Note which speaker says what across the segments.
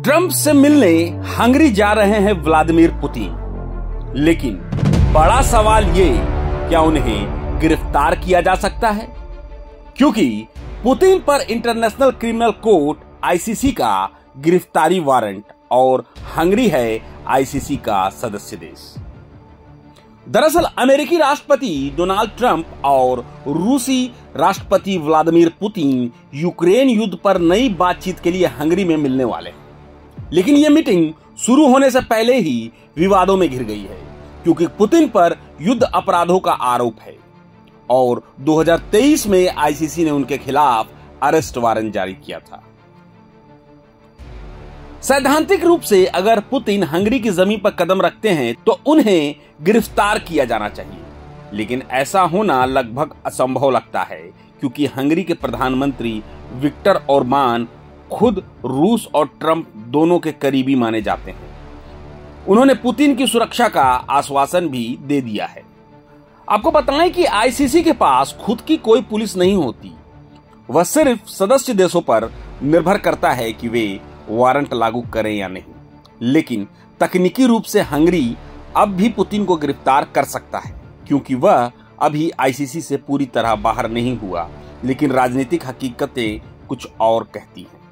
Speaker 1: Trump से मिलने Hungary जा रहे हैं व्लादिमीर पुतिन, लेकिन बड़ा सवाल ये, क्या उन्हें गिरफ्तार किया जा सकता है? क्योंकि पुतिन पर इंटरनेशनल क्रिमिनल कोर्ट आईसीसी का गिरफ्तारी वारंट और हंगरी है आईसीसी का सदस्य देश। दरअसल अमेरिकी राष्ट्रपति डोनाल्ड ट्रंप और रूसी राष्ट्रपति व्लादिमीर पुतिन यूक्रेन युद्ध पर नई बातचीत के लिए हंगरी में मिलने वाले हैं। लेकिन यह मीटिंग शुरू होने से पहले ही विवादों में घिर गई है, क्योंकि पुतिन पर युद्ध अपराधों का आरोप है और 2023 में आईसीसी ने उनके खिलाफ अरेस्ट वारंट जारी किया था। सैद्धांतिक रूप से अगर पुतिन हंगरी की जमीन पर कदम रखते हैं तो उन्हें गिरफ्तार किया जाना चाहिए, लेकिन ऐसा होना लगभग असंभव लगता है, क्योंकि हंगरी के प्रधानमंत्री विक्टर ओरबान खुद रूस और ट्रंप दोनों के करीबी माने जाते हैं। उन्होंने पुतिन की सुरक्षा का आश्वासन भी दे दिया है। आपको बताएं कि आईसीसी के पास खुद की कोई पुलिस नहीं होती, वह सिर्फ सदस्य देशों पर निर्भर करता है कि वे वारंट लागू करें या नहीं। लेकिन तकनीकी रूप से हंगरी अब भी पुतिन को गिरफ्तार कर सकता है, क्योंकि वह अभी आईसीसी से पूरी तरह बाहर नहीं हुआ, लेकिन राजनीतिक हकीकतें कुछ और कहती हैं।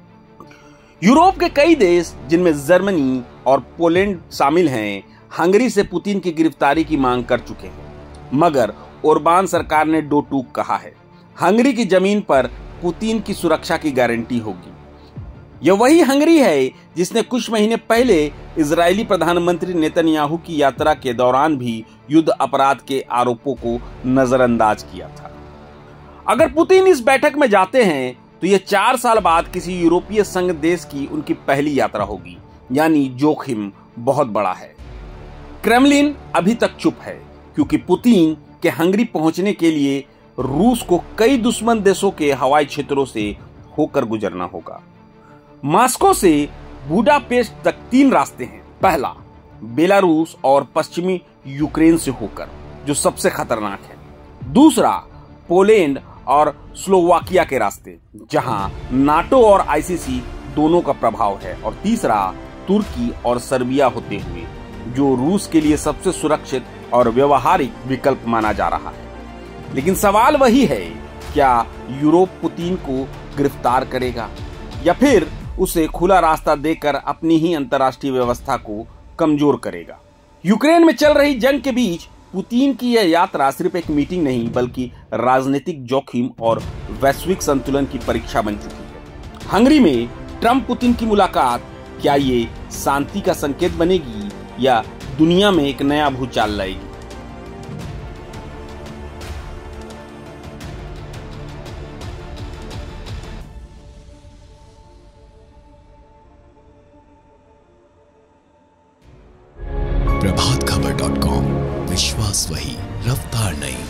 Speaker 1: यूरोप के कई देश, जिनमें जर्मनी और पोलैंड शामिल हैं, हंगरी से पुतिन की गिरफ्तारी की मांग कर चुके हैं, मगर ओरबान सरकार ने दो टूक कहा है। हंगरी की जमीन पर पुतिन की सुरक्षा की गारंटी होगी। यह वही हंगरी है जिसने कुछ महीने पहले इजरायली प्रधानमंत्री नेतन्याहू की यात्रा के दौरान भी युद्ध अपराध के आरोपों को नजरअंदाज किया था। अगर पुतिन इस बैठक में जाते हैं तो यह 4 साल बाद किसी यूरोपीय संघ देश की उनकी पहली यात्रा होगी, यानी जोखिम बहुत बड़ा है। क्रेमलिन अभी तक चुप है, क्योंकि पुतिन के हंगरी पहुंचने के लिए रूस को कई दुश्मन देशों के हवाई क्षेत्रों से होकर गुजरना होगा। मॉस्को से बुडापेस्ट तक 3 रास्ते हैं। पहला बेलारूस और पश्चिमी यूक्रेन से होकर, जो सबसे खतरनाक है। दूसरा पोलैंड और स्लोवाकिया के रास्ते, जहां नाटो और आईसीसी दोनों का प्रभाव है। और तीसरा तुर्की और सर्बिया होते हुए, जो रूस के लिए सबसे सुरक्षित और व्यवहारिक विकल्प माना जा रहा है। लेकिन सवाल वही है, क्या यूरोप पुतिन को गिरफ्तार करेगा या फिर उसे खुला रास्ता देकर अपनी ही अंतर्राष्ट्रीय व्यवस्था को कमजोर करेगा? यूक्रेन में चल रही जंग के बीच पुतिन की यह यात्रा सिर्फ एक मीटिंग नहीं, बल्कि राजनीतिक जोखिम और वैश्विक संतुलन की परीक्षा बन चुकी है। हंगरी में ट्रंप पुतिन की मुलाकात, क्या ये शांति का संकेत बनेगी या दुनिया में एक नया भूचाल लाएगी?
Speaker 2: प्रभातखबर.com, विश्वास वही, रफ्तार नहीं।